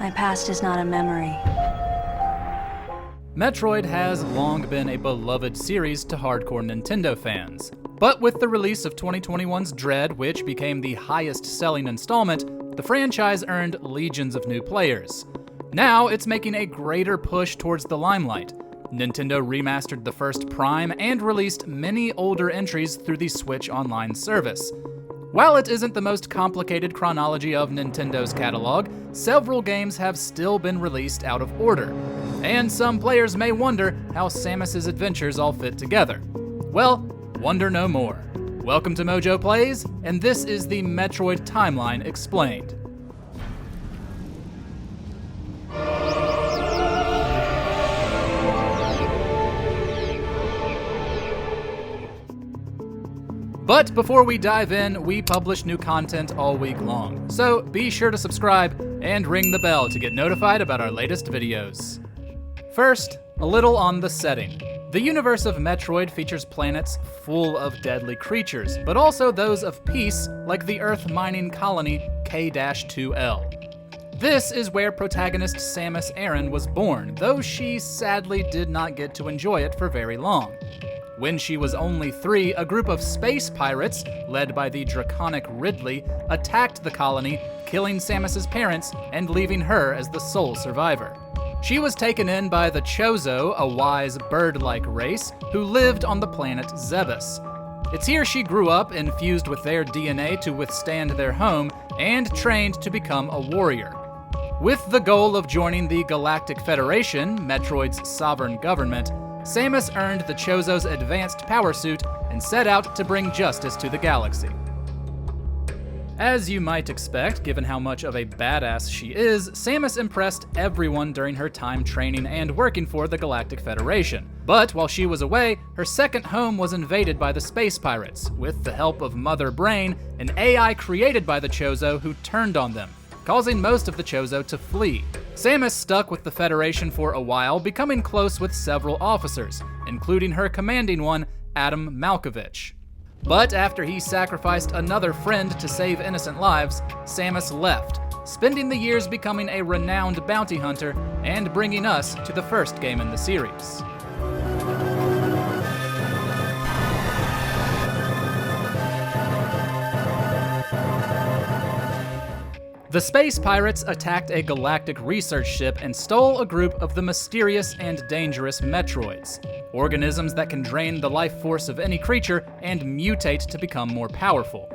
My past is not a memory. Metroid has long been a beloved series to hardcore Nintendo fans. But with the release of 2021's Dread, which became the highest-selling installment, the franchise earned legions of new players. Now, it's making a greater push towards the limelight. Nintendo remastered the first Prime and released many older entries through the Switch Online service. While it isn't the most complicated chronology of Nintendo's catalog, several games have still been released out of order. And some players may wonder how Samus's adventures all fit together. Well, wonder no more. Welcome to MojoPlays, and this is the Metroid Timeline Explained. But before we dive in, we publish new content all week long, so be sure to subscribe and ring the bell to get notified about our latest videos. First, a little on the setting. The universe of Metroid features planets full of deadly creatures, but also those of peace, like the Earth mining colony K-2L. This is where protagonist Samus Aran was born, though she sadly did not get to enjoy it for very long. When she was only 3, a group of space pirates, led by the draconic Ridley, attacked the colony, killing Samus's parents and leaving her as the sole survivor. She was taken in by the Chozo, a wise bird-like race, who lived on the planet Zebes. It's here she grew up, infused with their DNA to withstand their home, and trained to become a warrior. With the goal of joining the Galactic Federation, Metroid's sovereign government, Samus earned the Chozo's advanced power suit and set out to bring justice to the galaxy. As you might expect, given how much of a badass she is, Samus impressed everyone during her time training and working for the Galactic Federation. But while she was away, her second home was invaded by the space pirates, with the help of Mother Brain, an AI created by the Chozo who turned on them, causing most of the Chozo to flee. Samus stuck with the Federation for a while, becoming close with several officers, including her commanding one, Adam Malkovich. But after he sacrificed another friend to save innocent lives, Samus left, spending the years becoming a renowned bounty hunter and bringing us to the first game in the series. The space pirates attacked a galactic research ship and stole a group of the mysterious and dangerous Metroids, organisms that can drain the life force of any creature and mutate to become more powerful.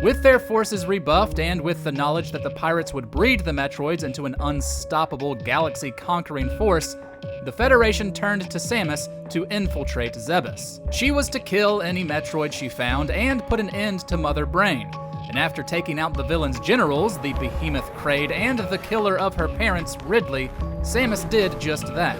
With their forces rebuffed and with the knowledge that the pirates would breed the Metroids into an unstoppable galaxy-conquering force, the Federation turned to Samus to infiltrate Zebes. She was to kill any Metroid she found and put an end to Mother Brain. And after taking out the villain's generals, the behemoth Kraid, and the killer of her parents, Ridley, Samus did just that.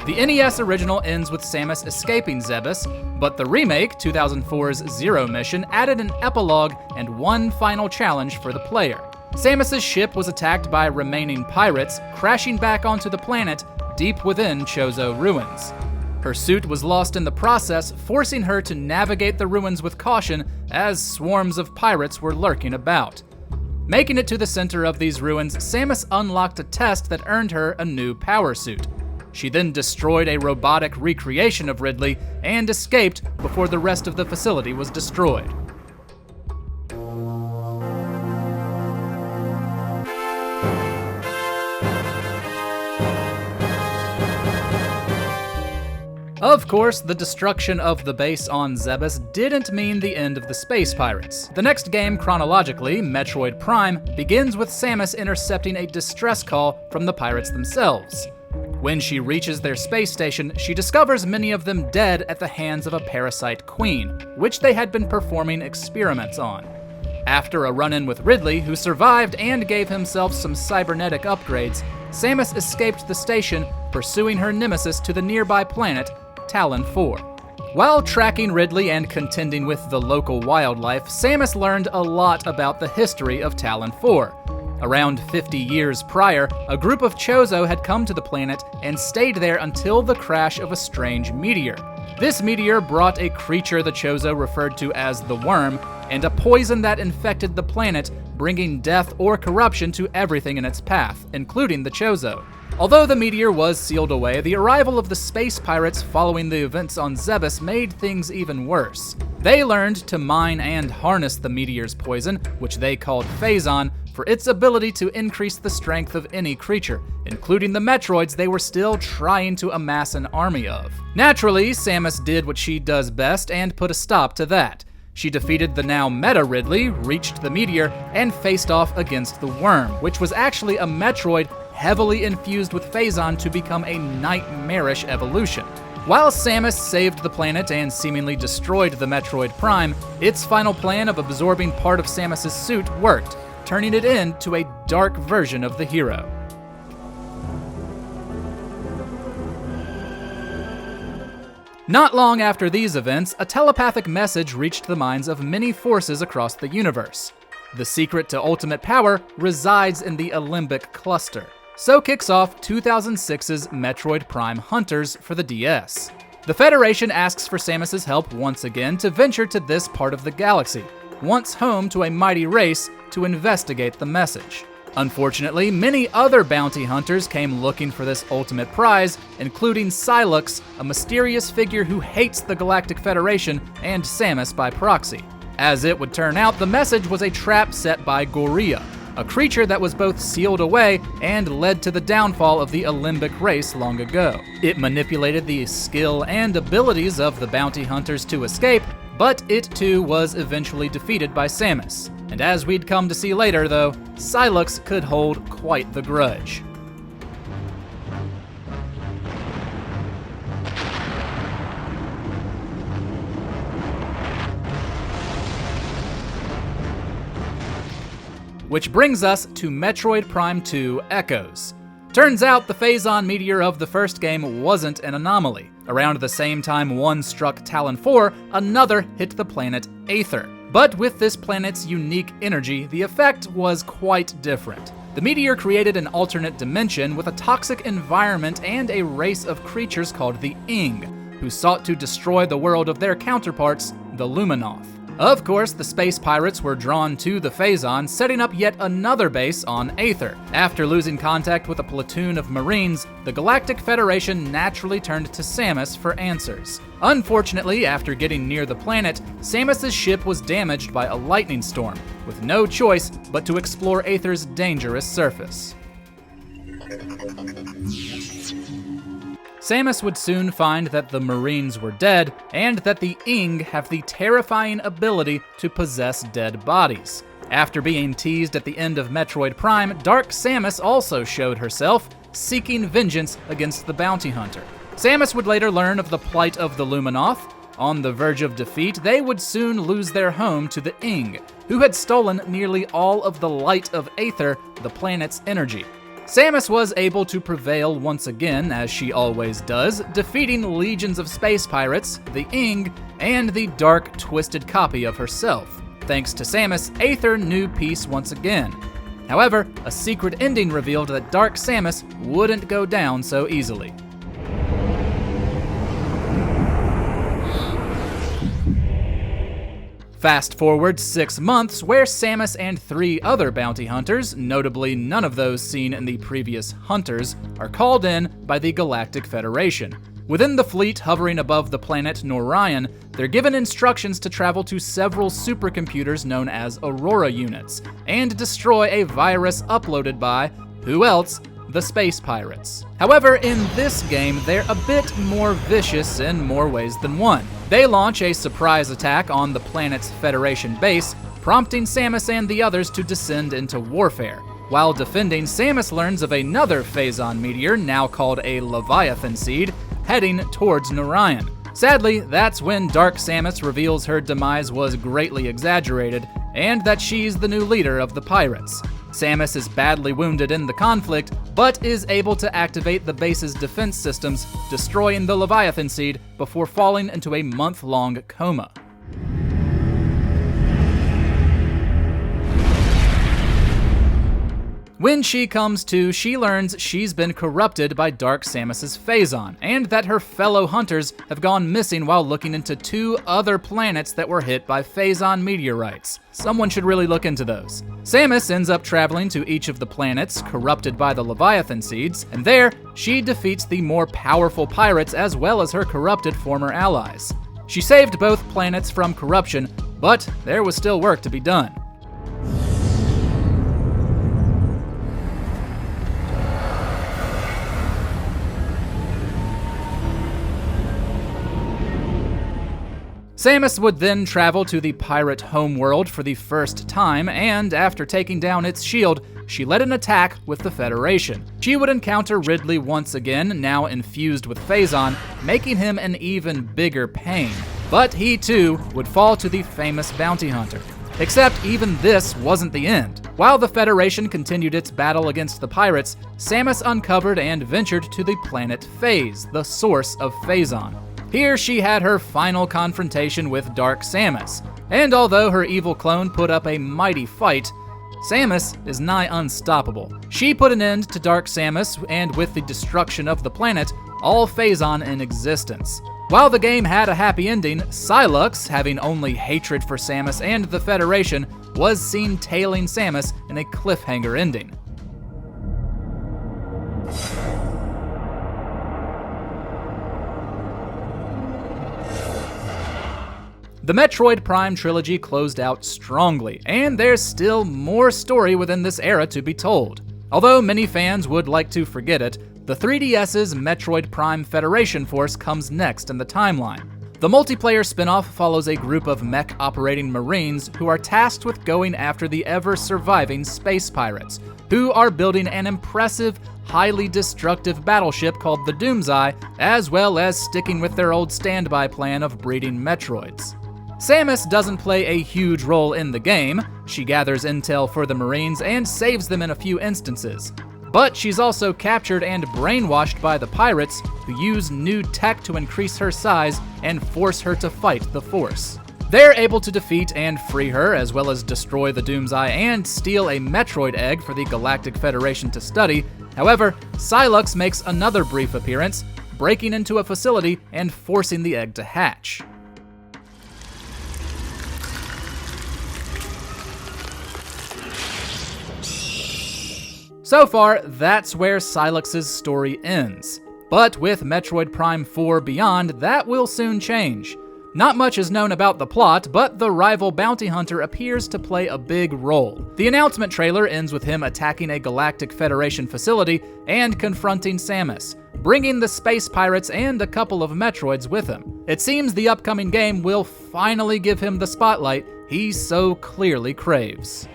The NES original ends with Samus escaping Zebes, but the remake, 2004's Zero Mission, added an epilogue and one final challenge for the player. Samus's ship was attacked by remaining pirates, crashing back onto the planet deep within Chozo ruins. Her suit was lost in the process, forcing her to navigate the ruins with caution as swarms of pirates were lurking about. Making it to the center of these ruins, Samus unlocked a test that earned her a new power suit. She then destroyed a robotic recreation of Ridley and escaped before the rest of the facility was destroyed. Of course, the destruction of the base on Zebes didn't mean the end of the space pirates. The next game, chronologically, Metroid Prime, begins with Samus intercepting a distress call from the pirates themselves. When she reaches their space station, she discovers many of them dead at the hands of a parasite queen, which they had been performing experiments on. After a run-in with Ridley, who survived and gave himself some cybernetic upgrades, Samus escaped the station, pursuing her nemesis to the nearby planet, Talon 4. While tracking Ridley and contending with the local wildlife, Samus learned a lot about the history of Talon 4. Around 50 years prior, a group of Chozo had come to the planet and stayed there until the crash of a strange meteor. This meteor brought a creature the Chozo referred to as the Worm, and a poison that infected the planet, bringing death or corruption to everything in its path, including the Chozo. Although the meteor was sealed away, the arrival of the space pirates following the events on Zebes made things even worse. They learned to mine and harness the meteor's poison, which they called Phazon, for its ability to increase the strength of any creature, including the Metroids they were still trying to amass an army of. Naturally, Samus did what she does best and put a stop to that. She defeated the now meta Ridley, reached the meteor, and faced off against the worm, which was actually a Metroid heavily infused with Phazon to become a nightmarish evolution. While Samus saved the planet and seemingly destroyed the Metroid Prime, its final plan of absorbing part of Samus's suit worked, turning it into a dark version of the hero. Not long after these events, a telepathic message reached the minds of many forces across the universe. The secret to ultimate power resides in the Alembic Cluster. So kicks off 2006's Metroid Prime Hunters for the DS. The Federation asks for Samus's help once again to venture to this part of the galaxy, once home to a mighty race, to investigate the message. Unfortunately, many other bounty hunters came looking for this ultimate prize, including Sylux, a mysterious figure who hates the Galactic Federation and Samus by proxy. As it would turn out, the message was a trap set by Gorilla, a creature that was both sealed away and led to the downfall of the Alembic race long ago. It manipulated the skill and abilities of the bounty hunters to escape, but it too was eventually defeated by Samus. And as we'd come to see later though, Sylux could hold quite the grudge. Which brings us to Metroid Prime 2 Echoes. Turns out the Phazon meteor of the first game wasn't an anomaly. Around the same time one struck Talon 4, another hit the planet Aether. But with this planet's unique energy, the effect was quite different. The meteor created an alternate dimension with a toxic environment and a race of creatures called the Ing, who sought to destroy the world of their counterparts, the Luminoth. Of course, the space pirates were drawn to the Phazon, setting up yet another base on Aether. After losing contact with a platoon of Marines, the Galactic Federation naturally turned to Samus for answers. Unfortunately, after getting near the planet, Samus's ship was damaged by a lightning storm, with no choice but to explore Aether's dangerous surface. Samus would soon find that the Marines were dead, and that the Ing have the terrifying ability to possess dead bodies. After being teased at the end of Metroid Prime, Dark Samus also showed herself, seeking vengeance against the bounty hunter. Samus would later learn of the plight of the Luminoth. On the verge of defeat, they would soon lose their home to the Ing, who had stolen nearly all of the light of Aether, the planet's energy. Samus was able to prevail once again, as she always does, defeating legions of space pirates, the Ing, and the dark, twisted copy of herself. Thanks to Samus, Aether knew peace once again. However, a secret ending revealed that Dark Samus wouldn't go down so easily. Fast forward 6 months, where Samus and 3 other bounty hunters, notably none of those seen in the previous Hunters, are called in by the Galactic Federation. Within the fleet hovering above the planet Norion, they're given instructions to travel to several supercomputers known as Aurora units, and destroy a virus uploaded by, who else? The space pirates. However, in this game, they're a bit more vicious in more ways than one. They launch a surprise attack on the planet's Federation base, prompting Samus and the others to descend into warfare. While defending, Samus learns of another Phazon meteor, now called a Leviathan seed, heading towards Norion. Sadly, that's when Dark Samus reveals her demise was greatly exaggerated, and that she's the new leader of the pirates. Samus is badly wounded in the conflict, but is able to activate the base's defense systems, destroying the Leviathan seed before falling into a month-long coma. When she comes to, she learns she's been corrupted by Dark Samus's Phazon, and that her fellow hunters have gone missing while looking into 2 other planets that were hit by Phazon meteorites. Someone should really look into those. Samus ends up traveling to each of the planets corrupted by the Leviathan seeds, and there, she defeats the more powerful pirates as well as her corrupted former allies. She saved both planets from corruption, but there was still work to be done. Samus would then travel to the pirate homeworld for the first time, and after taking down its shield, she led an attack with the Federation. She would encounter Ridley once again, now infused with Phazon, making him an even bigger pain. But he too would fall to the famous bounty hunter. Except even this wasn't the end. While the Federation continued its battle against the pirates, Samus uncovered and ventured to the planet Phase, the source of Phazon. Here she had her final confrontation with Dark Samus, and although her evil clone put up a mighty fight, Samus is nigh unstoppable. She put an end to Dark Samus, and with the destruction of the planet, all Phazon in existence. While the game had a happy ending, Sylux, having only hatred for Samus and the Federation, was seen tailing Samus in a cliffhanger ending. The Metroid Prime trilogy closed out strongly, and there's still more story within this era to be told. Although many fans would like to forget it, the 3DS's Metroid Prime Federation Force comes next in the timeline. The multiplayer spin-off follows a group of mech-operating Marines who are tasked with going after the ever-surviving space pirates, who are building an impressive, highly destructive battleship called the Doomseye, as well as sticking with their old standby plan of breeding Metroids. Samus doesn't play a huge role in the game. She gathers intel for the Marines and saves them in a few instances. But she's also captured and brainwashed by the pirates, who use new tech to increase her size and force her to fight the Force. They're able to defeat and free her, as well as destroy the Doomseye and steal a Metroid egg for the Galactic Federation to study. However, Sylux makes another brief appearance, breaking into a facility and forcing the egg to hatch. So far, that's where Sylux's story ends. But with Metroid Prime 4 Beyond, that will soon change. Not much is known about the plot, but the rival bounty hunter appears to play a big role. The announcement trailer ends with him attacking a Galactic Federation facility and confronting Samus, bringing the space pirates and a couple of Metroids with him. It seems the upcoming game will finally give him the spotlight he so clearly craves.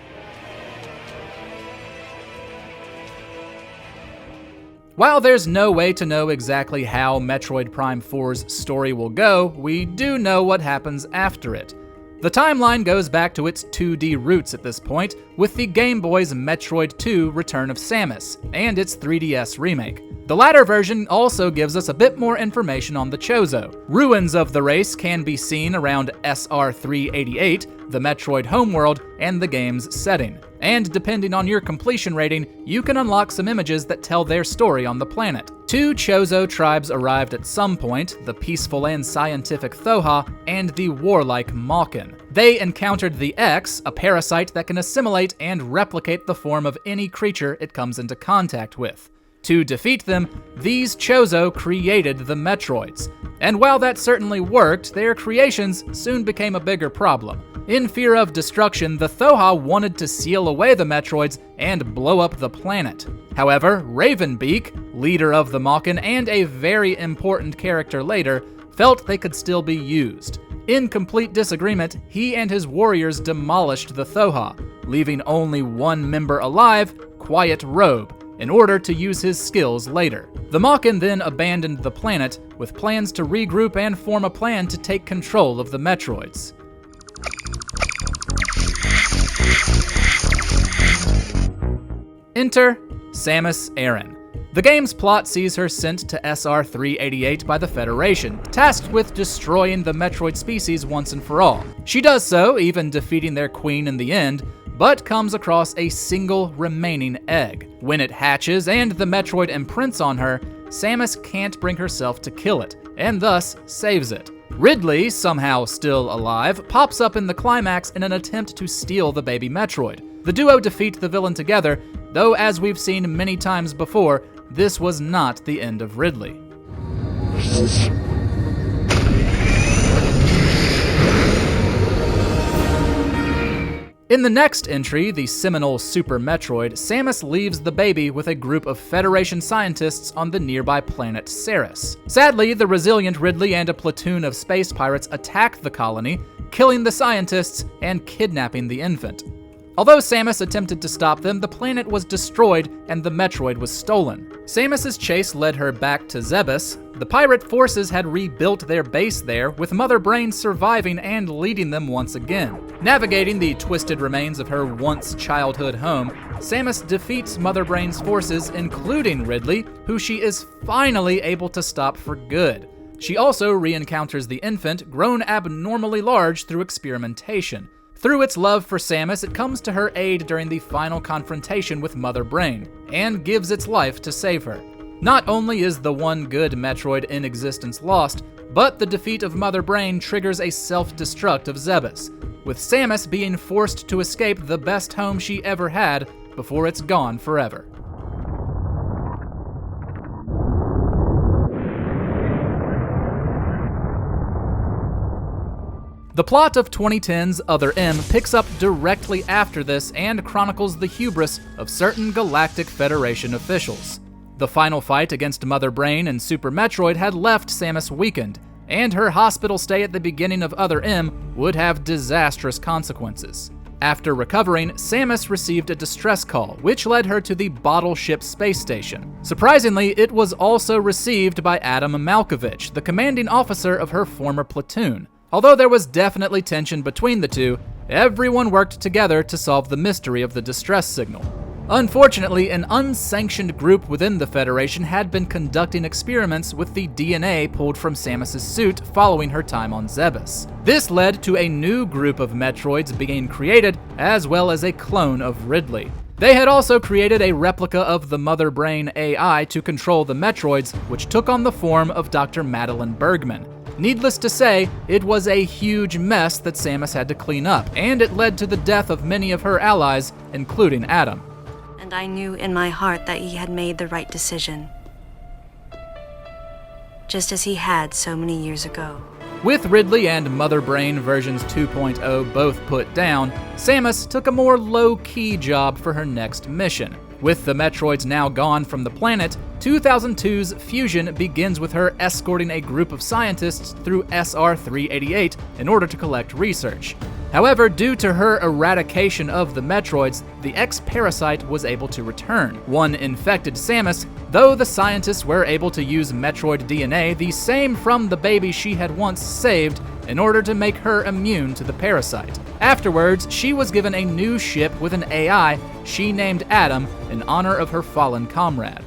While there's no way to know exactly how Metroid Prime 4's story will go, we do know what happens after it. The timeline goes back to its 2D roots at this point, with the Game Boy's Metroid 2 Return of Samus, and its 3DS remake. The latter version also gives us a bit more information on the Chozo. Ruins of the race can be seen around SR388, the Metroid homeworld, and the game's setting. And depending on your completion rating, you can unlock some images that tell their story on the planet. 2 Chozo tribes arrived at some point, the peaceful and scientific Thoha, and the warlike Mawkin. They encountered the X, a parasite that can assimilate and replicate the form of any creature it comes into contact with. To defeat them, these Chozo created the Metroids. And while that certainly worked, their creations soon became a bigger problem. In fear of destruction, the Thoha wanted to seal away the Metroids and blow up the planet. However, Ravenbeak, leader of the Mawkin and a very important character later, felt they could still be used. In complete disagreement, he and his warriors demolished the Thoha, leaving only one member alive, Quiet Robe, in order to use his skills later. The Mawkin then abandoned the planet, with plans to regroup and form a plan to take control of the Metroids. Enter Samus Aran. The game's plot sees her sent to SR388 by the Federation, tasked with destroying the Metroid species once and for all. She does so, even defeating their queen in the end, but comes across a single remaining egg. When it hatches and the Metroid imprints on her, Samus can't bring herself to kill it, and thus saves it. Ridley, somehow still alive, pops up in the climax in an attempt to steal the baby Metroid. The duo defeat the villain together, though as we've seen many times before, this was not the end of Ridley. In the next entry, the seminal Super Metroid, Samus leaves the baby with a group of Federation scientists on the nearby planet Ceres. Sadly, the resilient Ridley and a platoon of space pirates attack the colony, killing the scientists and kidnapping the infant. Although Samus attempted to stop them, the planet was destroyed and the Metroid was stolen. Samus's chase led her back to Zebes. The pirate forces had rebuilt their base there, with Mother Brain surviving and leading them once again. Navigating the twisted remains of her once childhood home, Samus defeats Mother Brain's forces, including Ridley, who she is finally able to stop for good. She also re-encounters the infant, grown abnormally large through experimentation. Through its love for Samus, it comes to her aid during the final confrontation with Mother Brain, and gives its life to save her. Not only is the one good Metroid in existence lost, but the defeat of Mother Brain triggers a self-destruct of Zebes, with Samus being forced to escape the best home she ever had before it's gone forever. The plot of 2010's Other M picks up directly after this and chronicles the hubris of certain Galactic Federation officials. The final fight against Mother Brain and Super Metroid had left Samus weakened, and her hospital stay at the beginning of Other M would have disastrous consequences. After recovering, Samus received a distress call, which led her to the Bottle Ship space station. Surprisingly, it was also received by Adam Malkovich, the commanding officer of her former platoon. Although there was definitely tension between the two, everyone worked together to solve the mystery of the distress signal. Unfortunately, an unsanctioned group within the Federation had been conducting experiments with the DNA pulled from Samus's suit following her time on Zebes. This led to a new group of Metroids being created, as well as a clone of Ridley. They had also created a replica of the Mother Brain AI to control the Metroids, which took on the form of Dr. Madeline Bergman. Needless to say, it was a huge mess that Samus had to clean up, and it led to the death of many of her allies, including Adam. And I knew in my heart that he had made the right decision, just as he had so many years ago. With Ridley and Mother Brain versions 2.0 both put down, Samus took a more low-key job for her next mission. With the Metroids now gone from the planet, 2002's Fusion begins with her escorting a group of scientists through SR-388 in order to collect research. However, due to her eradication of the Metroids, the X-Parasite was able to return. One infected Samus, though the scientists were able to use Metroid DNA, the same from the baby she had once saved, in order to make her immune to the parasite. Afterwards, she was given a new ship with an AI she named Adam in honor of her fallen comrade.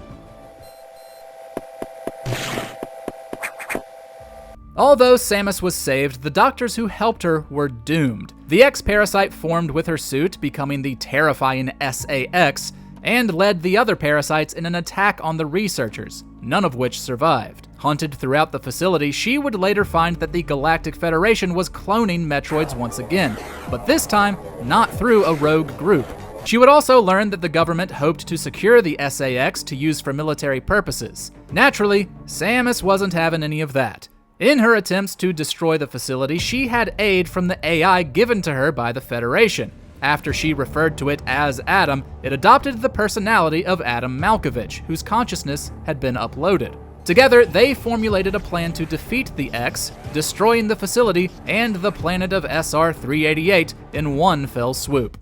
Although Samus was saved, the doctors who helped her were doomed. The X-Parasite formed with her suit, becoming the terrifying SAX, and led the other parasites in an attack on the researchers, none of which survived. Haunted throughout the facility, she would later find that the Galactic Federation was cloning Metroids once again, but this time not through a rogue group. She would also learn that the government hoped to secure the SAX to use for military purposes. Naturally, Samus wasn't having any of that. In her attempts to destroy the facility, she had aid from the AI given to her by the Federation. After she referred to it as Adam, it adopted the personality of Adam Malkovich, whose consciousness had been uploaded. Together, they formulated a plan to defeat the X, destroying the facility and the planet of SR-388 in one fell swoop.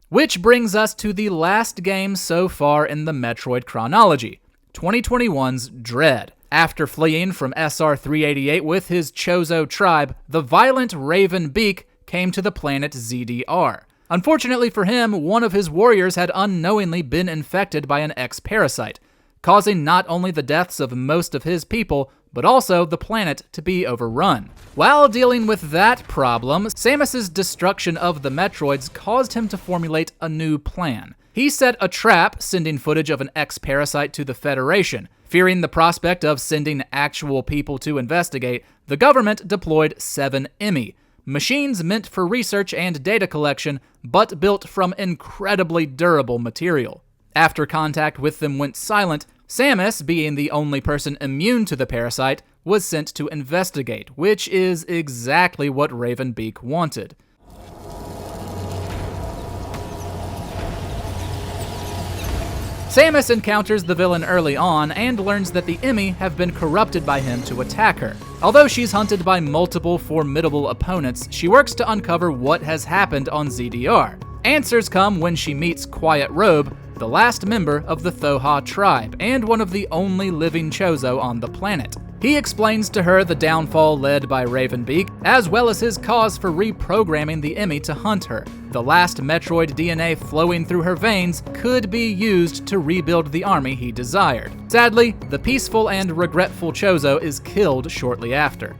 Which brings us to the last game so far in the Metroid chronology, 2021's Dread. After fleeing from SR-388 with his Chozo tribe, the violent Raven Beak came to the planet ZDR. Unfortunately for him, one of his warriors had unknowingly been infected by an X-Parasite. causing not only the deaths of most of his people, but also the planet to be overrun. While dealing with that problem, Samus's destruction of the Metroids caused him to formulate a new plan. He set a trap, sending footage of an ex-parasite to the Federation. Fearing the prospect of sending actual people to investigate, the government deployed 7 Emmy, machines meant for research and data collection, but built from incredibly durable material. After contact with them went silent, Samus, being the only person immune to the parasite, was sent to investigate, which is exactly what Ravenbeak wanted. Samus encounters the villain early on and learns that the Emmy have been corrupted by him to attack her. Although she's hunted by multiple formidable opponents, she works to uncover what has happened on ZDR. Answers come when she meets Quiet Robe, the last member of the Thoha tribe, and one of the only living Chozo on the planet. He explains to her the downfall led by Ravenbeak, as well as his cause for reprogramming the Emmy to hunt her. The last Metroid DNA flowing through her veins could be used to rebuild the army he desired. Sadly, the peaceful and regretful Chozo is killed shortly after.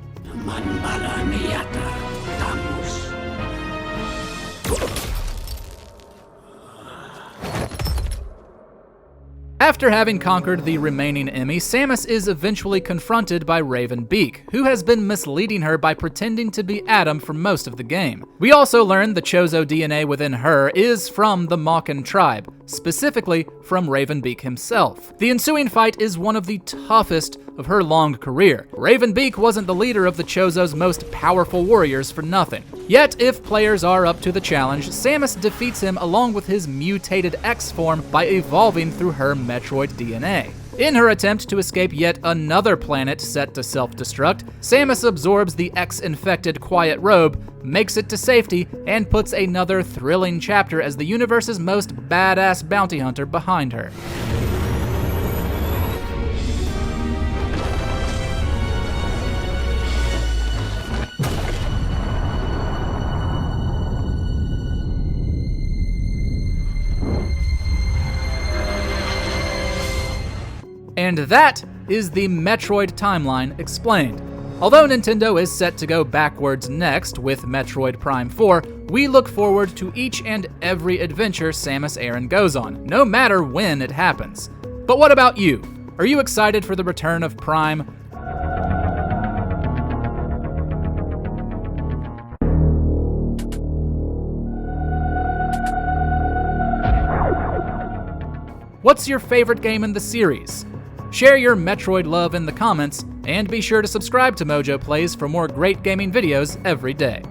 After having conquered the remaining Emmy, Samus is eventually confronted by Ravenbeak, who has been misleading her by pretending to be Adam for most of the game. We also learn the Chozo DNA within her is from the Mawkin tribe, specifically from Ravenbeak himself. The ensuing fight is one of the toughest of her long career. Ravenbeak wasn't the leader of the Chozo's most powerful warriors for nothing. Yet, if players are up to the challenge, Samus defeats him along with his mutated X-form by evolving through her Metroid DNA. In her attempt to escape yet another planet set to self-destruct, Samus absorbs the X-infected Quiet Robe, makes it to safety, and puts another thrilling chapter as the universe's most badass bounty hunter behind her. And that is the Metroid timeline explained. Although Nintendo is set to go backwards next with Metroid Prime 4, we look forward to each and every adventure Samus Aran goes on, no matter when it happens. But what about you? Are you excited for the return of Prime? What's your favorite game in the series? Share your Metroid love in the comments, and be sure to subscribe to MojoPlays for more great gaming videos every day.